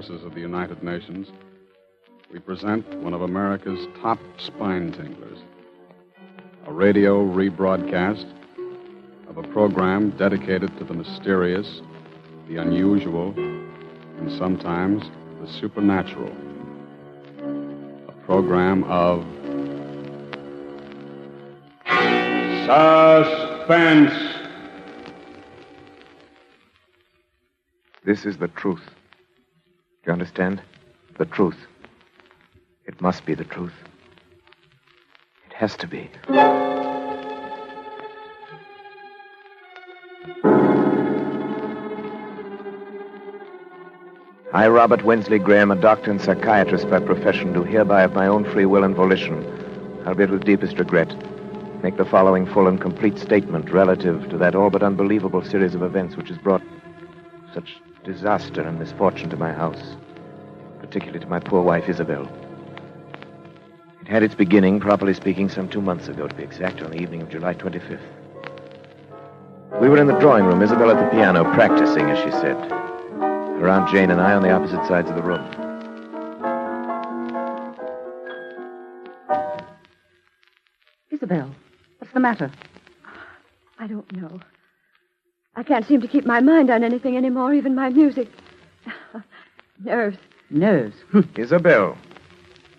Forces of the United Nations, we present one of America's top spine tinglers, a radio rebroadcast of a program dedicated to the mysterious, the unusual, and sometimes the supernatural. A program of Suspense. This is the truth. Do you understand? The truth. It must be the truth. It has to be. I, Robert Wensley Graham, a doctor and psychiatrist by profession, do hereby of my own free will and volition, albeit with deepest regret, make the following full and complete statement relative to that all but unbelievable series of events which has brought such disaster and misfortune to my house, particularly to my poor wife, Isabel. It had its beginning, properly speaking, some 2 months ago, to be exact, on the evening of July 25th. We were in the drawing room, Isabel at the piano, practicing, as she said. Her Aunt Jane and I on the opposite sides of the room. Isabel, what's the matter? I don't know. I can't seem to keep my mind on anything anymore, even my music. Nerves. Nerves? Isabel.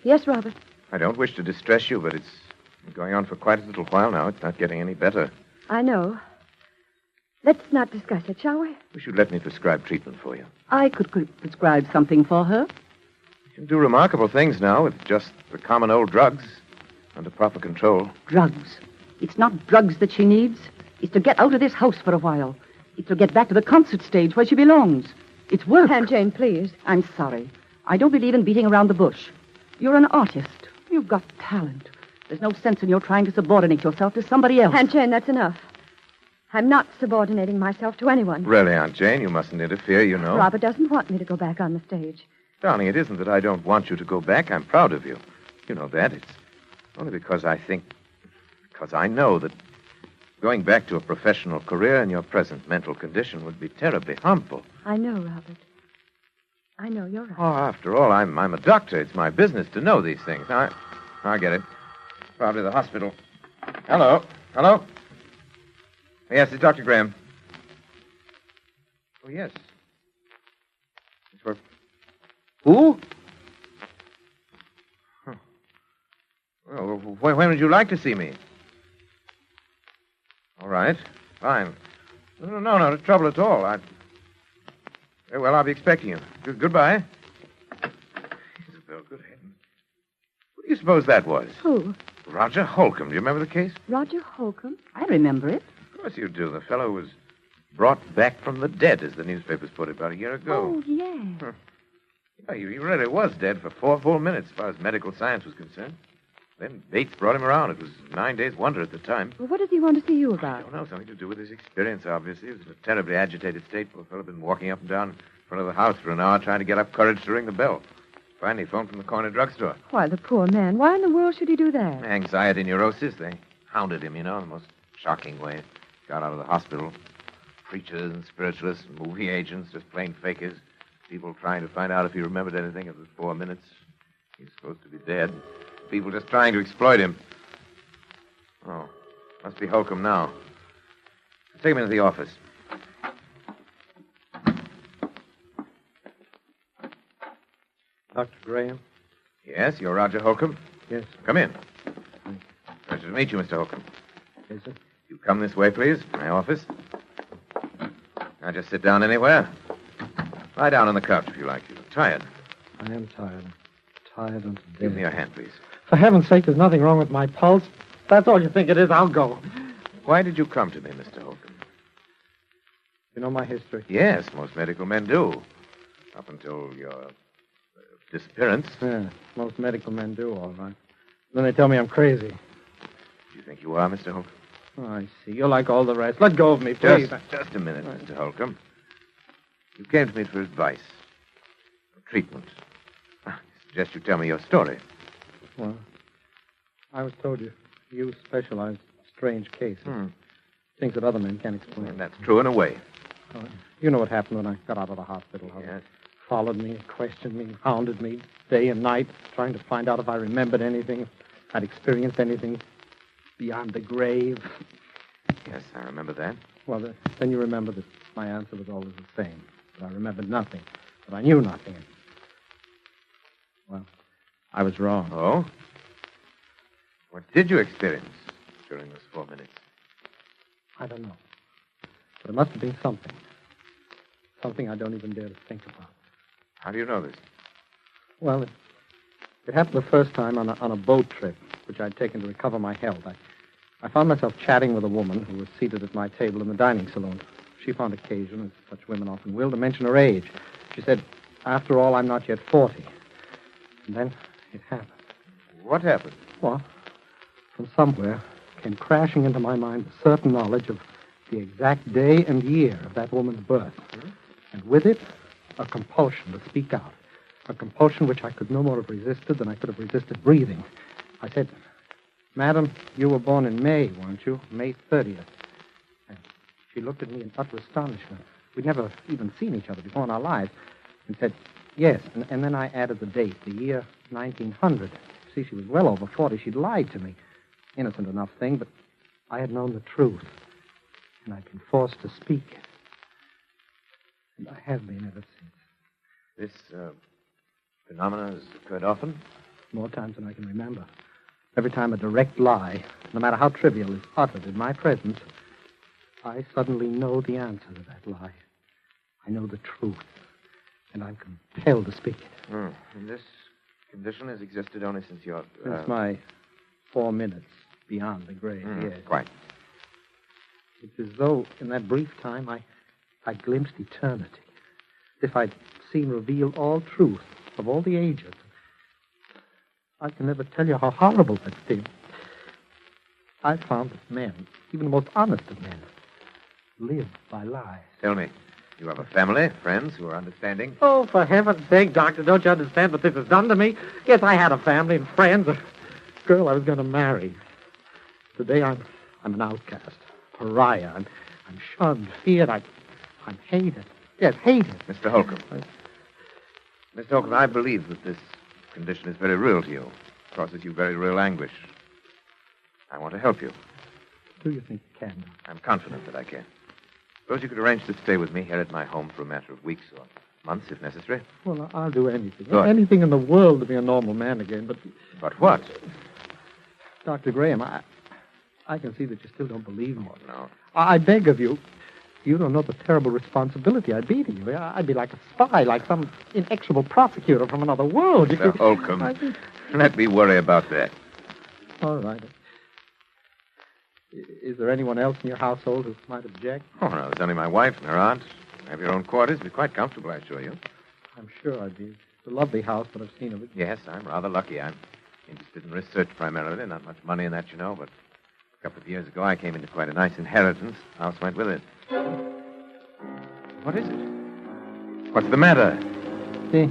Yes, Robert. I don't wish to distress you, but it's been going on for quite a little while now. It's not getting any better. I know. Let's not discuss it, shall we? Wish you'd let me prescribe treatment for you. I could prescribe something for her. You can do remarkable things now with just the common old drugs under proper control. Drugs. It's not drugs that she needs. It's to get out of this house for a while. It's to get back to the concert stage where she belongs. It's work. Aunt Jane, please. I'm sorry. I don't believe in beating around the bush. You're an artist. You've got talent. There's no sense in your trying to subordinate yourself to somebody else. Aunt Jane, that's enough. I'm not subordinating myself to anyone. Really, Aunt Jane, you mustn't interfere, you know. Robert doesn't want me to go back on the stage. Darling, it isn't that I don't want you to go back. I'm proud of you. You know that. It's only because I know that going back to a professional career in your present mental condition would be terribly harmful. I know, Robert. I know, you're right. Oh, after all, I'm a doctor. It's my business to know these things. I get it. Probably the hospital. Hello? Yes, it's Dr. Graham. Oh, yes. It's for... Who? Huh. Well, when would you like to see me? All right. Fine. No, no trouble at all. Very well, I'll be expecting you. Goodbye. Isabel, good heavens. Who do you suppose that was? Who? Roger Holcomb. Do you remember the case? Roger Holcomb? I remember it. Of course you do. The fellow was brought back from the dead, as the newspapers put it, about a year ago. Oh, yeah. Yeah, he really was dead for 4 full minutes, as far as medical science was concerned. Then Bates brought him around. It was 9 days' wonder at the time. Well, what does he want to see you I about? don't know. Something to do with his experience, obviously. He was in a terribly agitated state. Poor fellow had been walking up and down in front of the house for an hour trying to get up courage to ring the bell. Finally phoned from the corner drugstore. Why, the poor man. Why in the world should he do that? Anxiety neurosis. They hounded him, in the most shocking way. Got out of the hospital. Preachers and spiritualists and movie agents, just plain fakers. People trying to find out if he remembered anything of the 4 minutes. He's supposed to be dead. People just trying to exploit him. Oh, must be Holcomb now. Take him into the office. Dr. Graham? Yes, you're Roger Holcomb? Yes. Come in. Pleasure to meet you, Mr. Holcomb. Yes, sir. You come this way, please. My office. Now just sit down anywhere. Lie down on the couch if you like. You're tired. I am tired. Tired unto death. Give me your hand, please. For heaven's sake, there's nothing wrong with my pulse. If that's all you think it is, I'll go. Why did you come to me, Mr. Holcomb? You know my history? Yes, most medical men do. Up until your disappearance. Yeah, most medical men do, all right. Then they tell me I'm crazy. Do you think you are, Mr. Holcomb? Oh, I see. You're like all the rest. Let go of me, please. Just a minute, Mr. Holcomb. You came to me for advice. For treatment. I suggest you tell me your story. Well, I was told you specialize in strange cases. Things that other men can't explain. And that's true in a way. You know what happened when I got out of the hospital. Yes. followed me, questioned me, hounded me day and night, trying to find out if I remembered anything, if I'd experienced anything beyond the grave. Yes, I remember that. Well, then you remember that my answer was always the same. That I remembered nothing. That I knew nothing. Well, I was wrong. Oh? What did you experience during those 4 minutes? I don't know. But it must have been something. Something I don't even dare to think about. How do you know this? Well, it happened the first time on a boat trip, which I'd taken to recover my health. I found myself chatting with a woman who was seated at my table in the dining saloon. She found occasion, as such women often will, to mention her age. She said, "After all, I'm not yet 40. And then it happened. What happened? Well, from somewhere came crashing into my mind a certain knowledge of the exact day and year of that woman's birth. Hmm? And with it, a compulsion to speak out. A compulsion which I could no more have resisted than I could have resisted breathing. I said, "Madam, you were born in May, weren't you? May 30th. And she looked at me in utter astonishment. We'd never even seen each other before in our lives. And said, "Yes." And then I added the date, the year 1900. See, she was well over 40. She'd lied to me. Innocent enough thing, but I had known the truth. And I'd been forced to speak. And I have been ever since. This phenomena has occurred often? More times than I can remember. Every time a direct lie, no matter how trivial, is uttered in my presence, I suddenly know the answer to that lie. I know the truth. And I'm compelled to speak it. And this condition has existed only since your... Since my 4 minutes beyond the grave, yes. Quite. It's as though, in that brief time, I glimpsed eternity. As if I'd seen revealed all truth of all the ages. I can never tell you how horrible that's been. I found that men, even the most honest of men, live by lies. Tell me, you have a family, friends who are understanding? Oh, for heaven's sake, Doctor, don't you understand what this has done to me? Yes, I had a family and friends, a girl I was going to marry. Today I'm an outcast, pariah. I'm shunned, feared. I'm hated. Yes, hated. Mr. Holcomb. Mr. Holcomb, I believe that this condition is very real to you. It causes you very real anguish. I want to help you. Do you think you can? I'm confident that I can. Suppose you could arrange to stay with me here at my home for a matter of weeks or months, if necessary. Well, I'll do anything. Good. Anything in the world to be a normal man again, but... But what? Dr. Graham, I can see that you still don't believe me. Oh, no. I beg of you. You don't know the terrible responsibility I'd be to you. I'd be like a spy, like some inexorable prosecutor from another world. Mr. Holcomb, let me worry about that. All right. Is there anyone else in your household who might object? Oh, no, it's only my wife and her aunt. You have your own quarters. Be quite comfortable, I assure you. I'm sure I'd be. It's a lovely house, but I've seen of it. Yes, I'm rather lucky. I'm interested in research primarily. Not much money in that, you know, but a couple of years ago I came into quite a nice inheritance. House went with it. What is it? What's the matter? The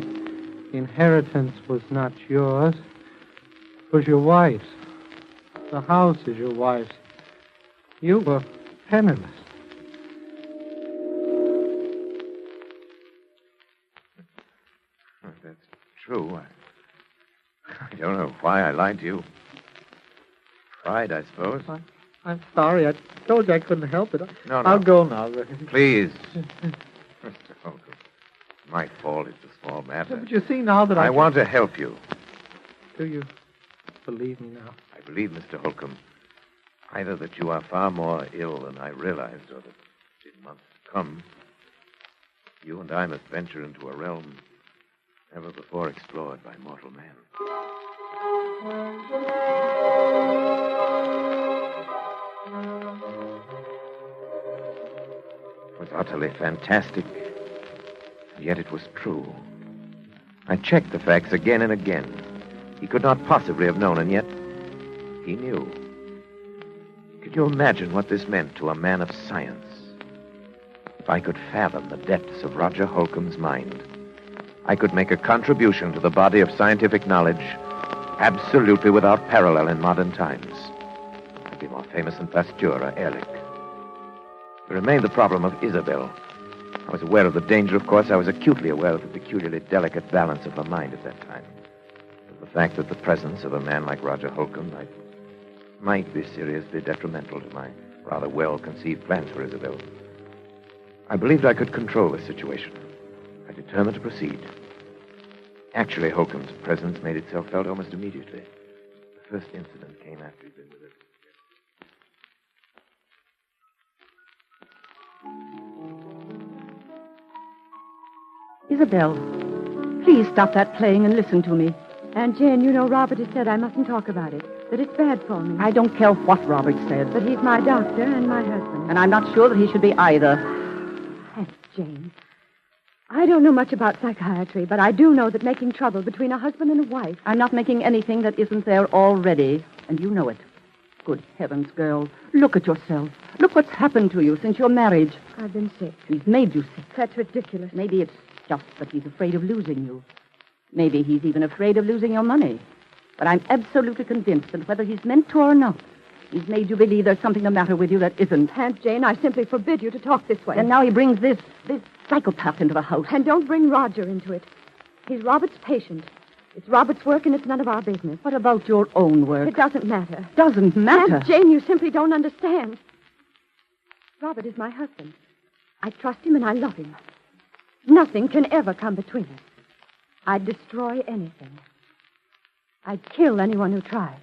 inheritance was not yours. It was your wife's. The house is your wife's. You were penniless. If that's true, I don't know why I lied to you. Pride, I suppose. I'm sorry. I told you I couldn't help it. No. I'll go now. Please. Mr. Holcomb, my fault. It's a small matter. But you see now that I want to help you. Do you believe me now? I believe, Mr. Holcomb, either that you are far more ill than I realized, or that in months to come, you and I must venture into a realm never before explored by mortal man. It was utterly fantastic, and yet it was true. I checked the facts again and again. He could not possibly have known, and yet he knew. Could you imagine what this meant to a man of science? If I could fathom the depths of Roger Holcomb's mind, I could make a contribution to the body of scientific knowledge absolutely without parallel in modern times. I'd be more famous than Pasteur or Ehrlich. There remained the problem of Isabel. I was aware of the danger, of course. I was acutely aware of the peculiarly delicate balance of her mind at that time. Of the fact that the presence of a man like Roger Holcomb might be seriously detrimental to my rather well-conceived plans for Isabel. I believed I could control the situation. I determined to proceed. Actually, Holcomb's presence made itself felt almost immediately. The first incident came after he'd been with us. Isabel, please stop that playing and listen to me. Aunt Jane, you know Robert has said I mustn't talk about it, that it's bad for me. I don't care what Robert said. But he's my doctor and my husband. And I'm not sure that he should be either. Aunt Jane, I don't know much about psychiatry, but I do know that making trouble between a husband and a wife... I'm not making anything that isn't there already, and you know it. Good heavens, girl. Look at yourself. Look what's happened to you since your marriage. I've been sick. He's made you sick. That's ridiculous. Maybe it's just that he's afraid of losing you. Maybe he's even afraid of losing your money. But I'm absolutely convinced that whether he's meant to or not, he's made you believe there's something the matter with you that isn't. Aunt Jane, I simply forbid you to talk this way. And now he brings this psychopath into the house. And don't bring Roger into it. He's Robert's patient. It's Robert's work, and it's none of our business. What about your own work? It doesn't matter. Doesn't matter? Aunt Jane, you simply don't understand. Robert is my husband. I trust him and I love him. Nothing can ever come between us. I'd destroy anything. I'd kill anyone who tried.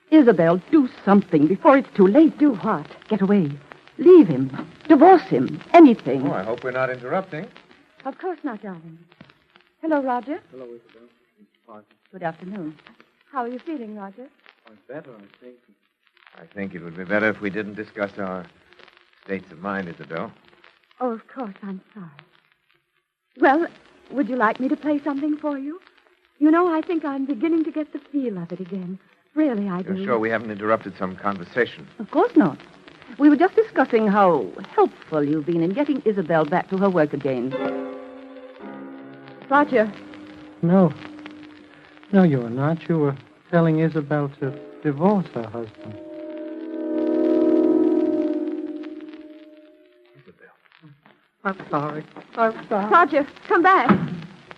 Isabel, do something before it's too late. Do what? Get away. Leave him. Divorce him. Anything. Oh, I hope we're not interrupting. Of course not, darling. Hello, Roger. Hello, Isabel. Fine. Good afternoon. How are you feeling, Roger? I'm better, I think. I think it would be better if we didn't discuss our states of mind, Isabel. Oh, of course, I'm sorry. Well, would you like me to play something for you? You know, I think I'm beginning to get the feel of it again. Really, I do. You're sure we haven't interrupted some conversation? Of course not. We were just discussing how helpful you've been in getting Isabel back to her work again. Roger. No. No, you were not. You were telling Isabel to divorce her husband. I'm sorry. Roger, come back.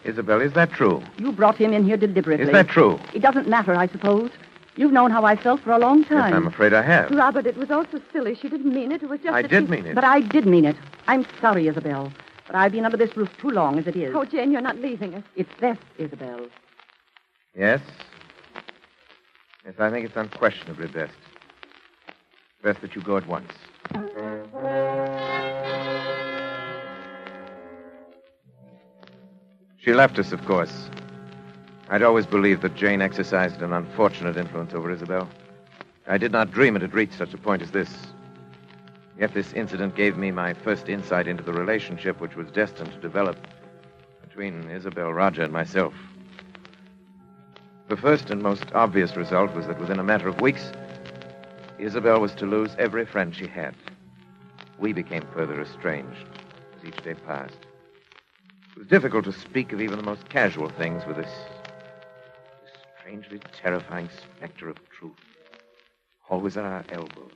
Isabel, is that true? You brought him in here deliberately. Is that true? It doesn't matter, I suppose. You've known how I felt for a long time. Yes, I'm afraid I have. Robert, it was all so silly. She didn't mean it. It was just I that did she... mean it. But I did mean it. I'm sorry, Isabel. But I've been under this roof too long as it is. Oh, Jane, you're not leaving us. It's best, Isabel. Yes? Yes, I think it's unquestionably best. Best that you go at once. She left us, of course. I'd always believed that Jane exercised an unfortunate influence over Isabel. I did not dream it had reached such a point as this. Yet this incident gave me my first insight into the relationship which was destined to develop between Isabel, Roger, and myself. The first and most obvious result was that within a matter of weeks, Isabel was to lose every friend she had. We became further estranged as each day passed. It was difficult to speak of even the most casual things with this strangely terrifying specter of truth, always at our elbow.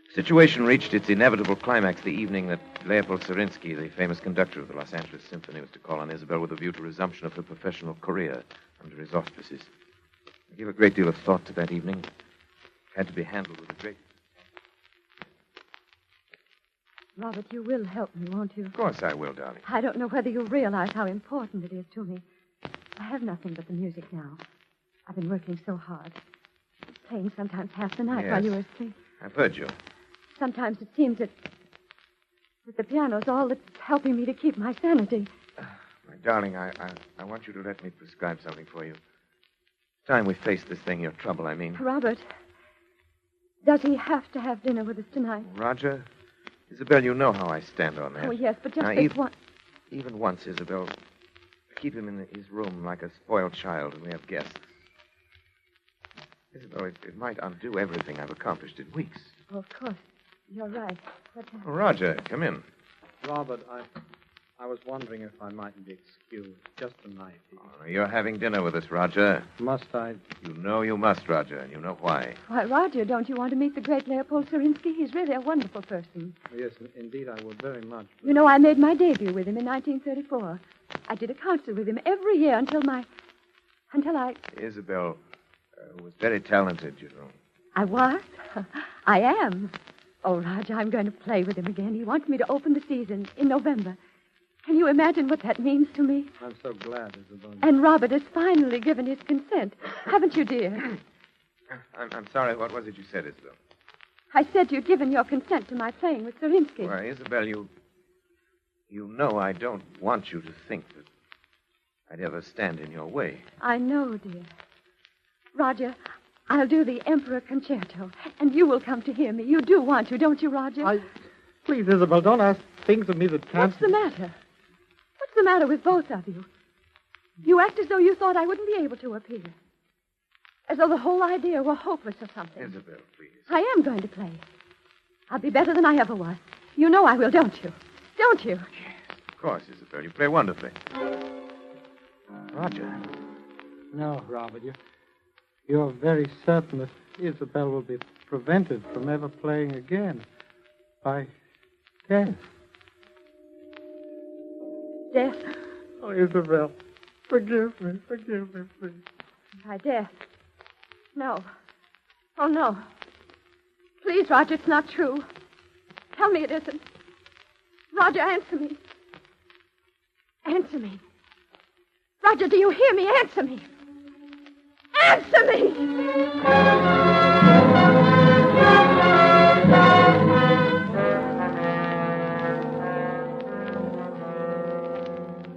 The situation reached its inevitable climax the evening that Leopold Serinsky, the famous conductor of the Los Angeles Symphony, was to call on Isabel with a view to resumption of her professional career under his auspices. I gave a great deal of thought to that evening. It had to be handled with a great... Robert, you will help me, won't you? Of course I will, darling. I don't know whether you realize how important it is to me. I have nothing but the music now. I've been working so hard. Playing sometimes half the night Yes. while you were asleep. I've heard you. Sometimes it seems that the piano's all that's helping me to keep my sanity. My darling, I want you to let me prescribe something for you. It's time we face this thing, your trouble, I mean. Robert, does he have to have dinner with us tonight? Roger, Isabel, you know how I stand on that. Oh, yes, but just Now, this one. Even once, Isabel, keep him in his room like a spoiled child when we have guests. Isabel, it might undo everything I've accomplished in weeks. Oh, of course. You're right. But, Oh, Roger, come in. Robert, I was wondering if I mightn't be excused. Just a night. Oh, you're having dinner with us, Roger. Must I? You know you must, Roger, and you know why. Why, Roger, don't you want to meet the great Leopold Surinsky? He's really a wonderful person. Yes, indeed, I would very much. You know, I made my debut with him in 1934. I did a concert with him every year until I... Isabel was very talented, you know. I was? I am. Oh, Roger, I'm going to play with him again. He wants me to open the season in November. Can you imagine what that means to me? I'm so glad, Isabel. And Robert has finally given his consent. Haven't you, dear? I'm sorry. What was it you said, Isabel? I said you'd given your consent to my playing with Surinsky. Why, Isabel, you know I don't want you to think that I'd ever stand in your way. I know, dear. Roger, I'll do the Emperor Concerto, and you will come to hear me. You do want to, don't you, Roger? Please, Isabel, don't ask things of me that can't... What's the matter? What's the matter with both of you? You act as though you thought I wouldn't be able to appear. As though the whole idea were hopeless or something. Isabel, please. I am going to play. I'll be better than I ever was. You know I will, don't you? Don't you? Yes, of course, Isabel. You play wonderfully. Roger. No, Robert, you're very certain that Isabel will be prevented from ever playing again by death. Death? Oh, Isabel, forgive me, please. By death? No. Oh, no. Please, Roger, it's not true. Tell me it isn't. Roger, answer me. Answer me. Roger, do you hear me? Answer me. Answer me!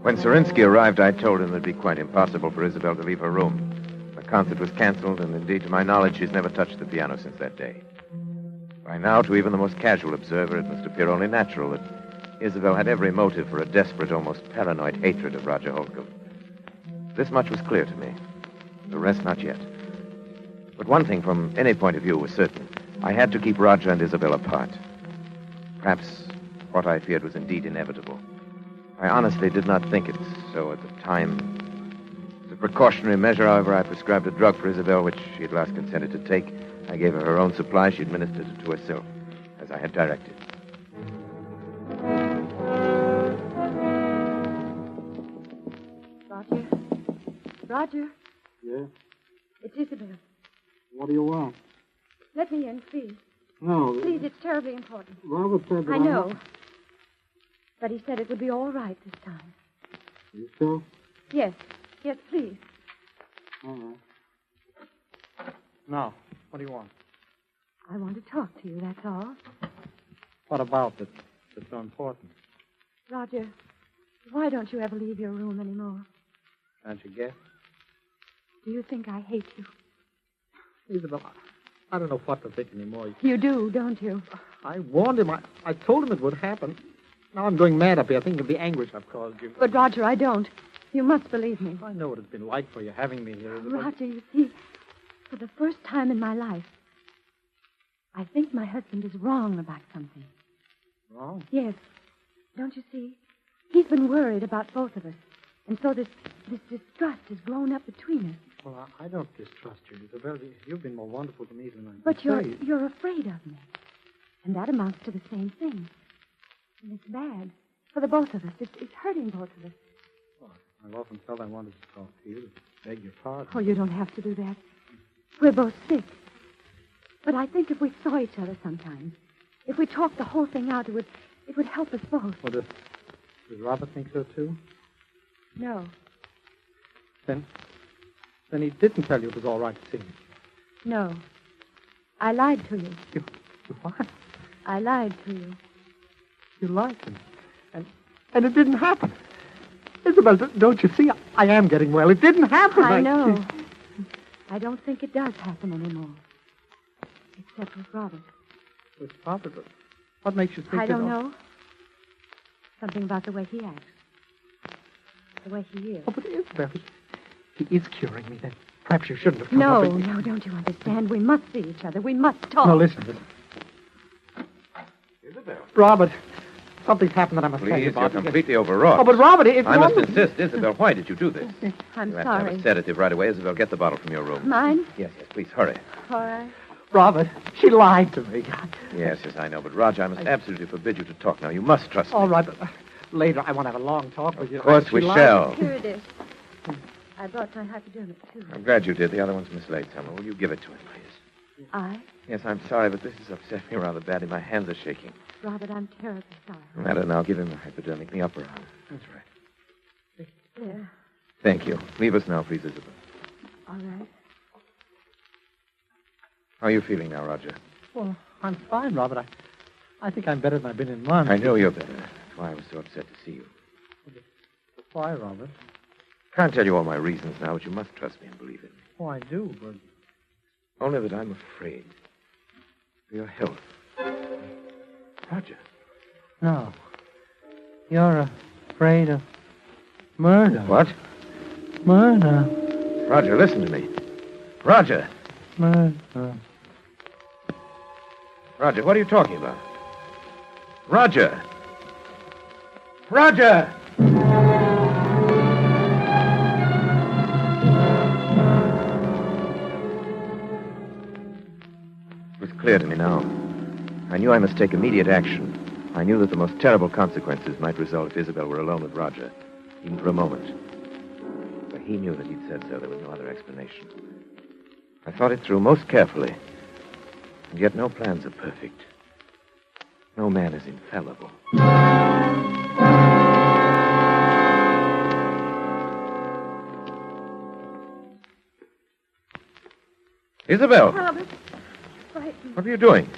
When Surinsky arrived, I told him it would be quite impossible for Isabel to leave her room. The concert was canceled, and indeed, to my knowledge, she's never touched the piano since that day. By now, to even the most casual observer, it must appear only natural that Isabel had every motive for a desperate, almost paranoid hatred of Roger Holcomb. This much was clear to me. The rest not yet. But one thing from any point of view was certain. I had to keep Roger and Isabel apart. Perhaps what I feared was indeed inevitable. I honestly did not think it so at the time. As a precautionary measure, however, I prescribed a drug for Isabel, which she at last consented to take. I gave her her own supply. She administered it to herself, as I had directed. Roger? Roger? Yeah? It's Isabel. What do you want? Let me in, please. No. Please, it's terribly important. Robert said that I know. But he said it would be all right this time. You sure? Yes. Yes, please. All right. Now, what do you want? I want to talk to you, that's all. What about it that's so important? Roger, why don't you ever leave your room anymore? Can't you guess? Do you think I hate you? Isabel, I don't know what to think anymore. You do, don't you? I warned him. I told him it would happen. Now I'm going mad up here thinking of the anguish I've caused you. But, Roger, I don't. You must believe me. I know what it's been like for you having me here, Isabel. Roger, you see, for the first time in my life, I think my husband is wrong about something. Wrong? Yes. Don't you see? He's been worried about both of us. And so this distrust has grown up between us. Well, I don't distrust you, Isabel. You've been more wonderful to me than I can But say. you're afraid of me. And that amounts to the same thing. And it's bad. For the both of us. It's hurting both of us. Well, I've often felt I wanted to talk to you, to beg your pardon. Oh, you don't have to do that. We're both sick. But I think if we saw each other sometimes, if we talked the whole thing out, it would help us both. Well, does Robert think so, too? No. Then he didn't tell you it was all right to see me. No. I lied to you. You what? I lied to you. You lied to me. And it didn't happen. Isabel, don't you see? I am getting well. It didn't happen. I know. I don't think it does happen anymore. Except with Robert. With Robert? What makes you think I don't know. Something about the way he acts. The way he is. Oh, but Isabel, he is curing me then. Perhaps you shouldn't have come No, up with... no, don't you understand? We must see each other. We must talk. No, listen. Isabel. Robert, something's happened that I must tell you Please, you're about. completely overwrought. Oh, but Robert, it's I must wrong. insist. Isabel, why did you do this? I'm You have to have sorry. a sedative right away. Isabel, get the bottle from your room. Mine? Yes, please, hurry. All right. Robert, she lied to me. Yes, I know. But, Roger, I must absolutely forbid you to talk now. You must trust me. All right, but later I want to have a long talk with you. Of course She we lied. shall. Here it is. I brought my hypodermic, too. I'm glad you did. The other one's mislaid somewhere. Will you give it to him, please? I? Yes, I'm sorry, but this has upset me rather badly. My hands are shaking. Robert, I'm terribly sorry. No matter now. Give him the hypodermic, the upper arm. That's right. There. Thank you. Leave us now, please, Isabel. All right. How are you feeling now, Roger? Well, I'm fine, Robert. I think I'm better than I've been in months. I know you're better. That's why I was so upset to see you. Why, Robert? Can't tell you all my reasons now, but you must trust me and believe in me. Oh, I do, but... Only that I'm afraid for your health. Roger. No. You're afraid of murder. What? Murder. Roger, listen to me. Roger. Murder. Roger, what are you talking about? Roger. Roger! It was clear to me now. I knew I must take immediate action. I knew that the most terrible consequences might result if Isabel were alone with Roger, even for a moment. But he knew that he'd said so. There was no other explanation. I thought it through most carefully. And yet no plans are perfect. No man is infallible. Isabel! Robert, frightened. What are you doing?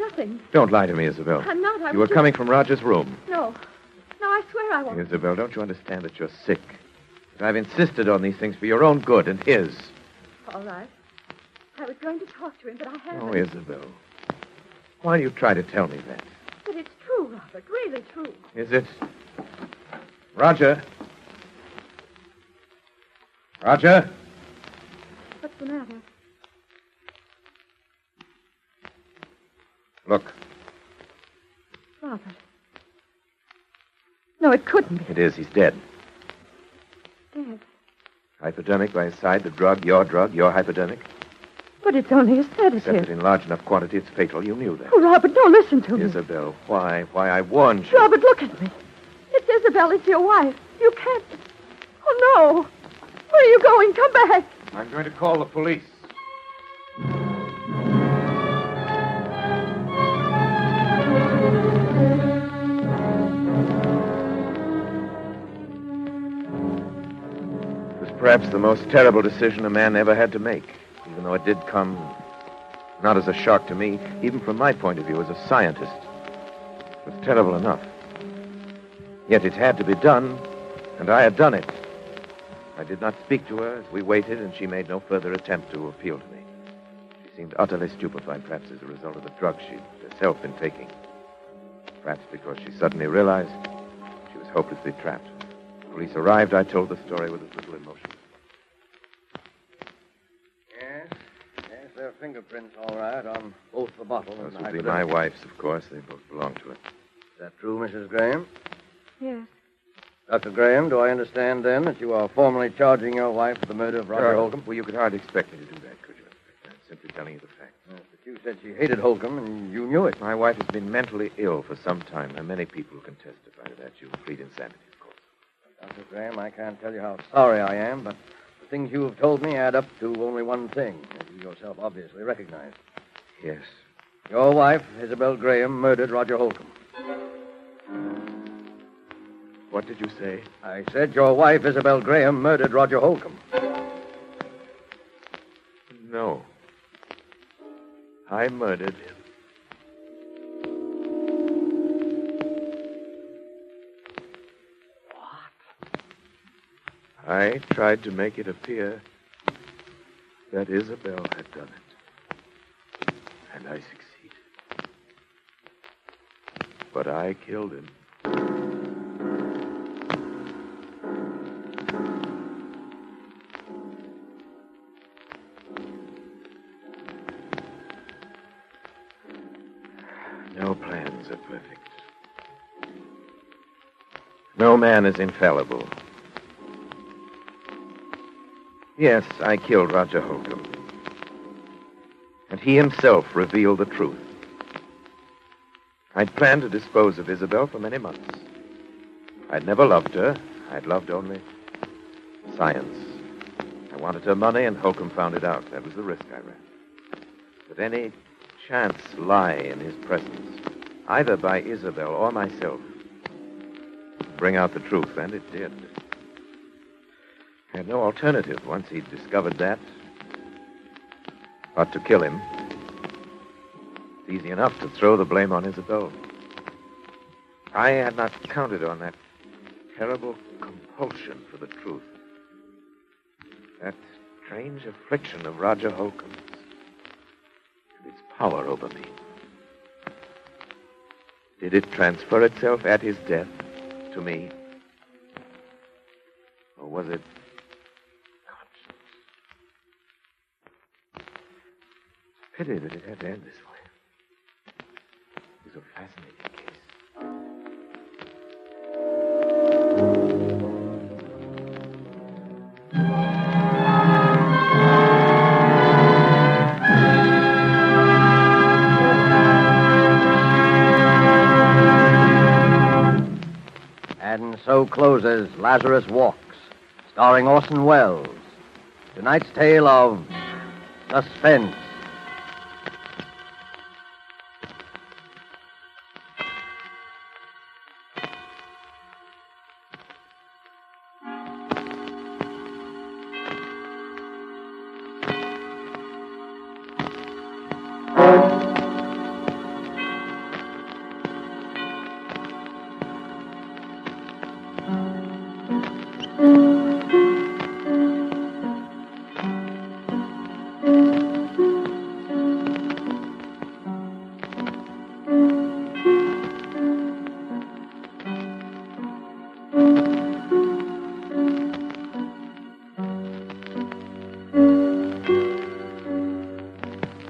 Nothing. Don't lie to me, Isabel. I'm not. You were coming from Roger's room. No. No, I swear I won't. Isabel, don't you understand that you're sick? That I've insisted on these things for your own good and his. All right. I was going to talk to him, but I haven't. Oh, Isabel. Why do you try to tell me that? But it's true, Robert. Really true. Is it? Roger? Roger? What's the matter? Look, Robert. No, it couldn't be. it is. He's dead. Dead. Hypodermic by his side, the drug, your hypodermic. But it's only a Except that sedative. in large enough quantity, it's fatal. You knew that. Oh, Robert, don't listen to me. Isabel, why? Why, I warned you. Robert, look at me. It's Isabel. It's your wife. You can't. Oh, no. Where are you going? Come back. I'm going to call the police. It was perhaps the most terrible decision a man ever had to make, even though it did come not as a shock to me, even from my point of view as a scientist. It was terrible enough. Yet it had to be done, and I had done it. I did not speak to her as we waited, and she made no further attempt to appeal to me. She seemed utterly stupefied, perhaps as a result of the drugs she'd herself been taking. Perhaps because she suddenly realized she was hopelessly trapped. When police arrived, I told the story with as little emotion. Yes, there are fingerprints, all right, on both the bottle and Those the would be hypodermic. my wife's, of course. They both belong to her. Is that true, Mrs. Graham? Yes. Dr. Graham, do I understand, then, that you are formally charging your wife with the murder of Roger Holcomb? Well, you could hardly expect me to do that, could you? I'm simply telling you the facts. Yes, but you said she hated Holcomb, and you knew it. My wife has been mentally ill for some time. There are many people who can testify to that. She will plead insanity, of course. Dr. Graham, I can't tell you how sorry I am, but the things you have told me add up to only one thing, as you yourself obviously recognize. Yes. Your wife, Isabel Graham, murdered Roger Holcomb. What did you say? I said your wife, Isabel Graham, murdered Roger Holcomb. No. I murdered him. I tried to make it appear that Isabel had done it. And I succeeded. But I killed him. No plans are perfect. No man is infallible. Yes, I killed Roger Holcomb. And he himself revealed the truth. I'd planned to dispose of Isabel for many months. I'd never loved her. I'd loved only science. I wanted her money, and Holcomb found it out. That was the risk I ran. But any chance lie in his presence, either by Isabel or myself, bring out the truth, and it did. I had no alternative once he'd discovered that but to kill him. It's easy enough to throw the blame on Isabel. I had not counted on that terrible compulsion for the truth. That strange affliction of Roger Holcomb's and its power over me. Did it transfer itself at his death to me? Or was it conscience? It's a pity that it had to end this way. It was a fascinating case. And so closes Lazarus Walks, starring Orson Welles. Tonight's tale of Suspense.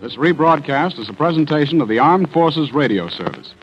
This rebroadcast is a presentation of the Armed Forces Radio Service.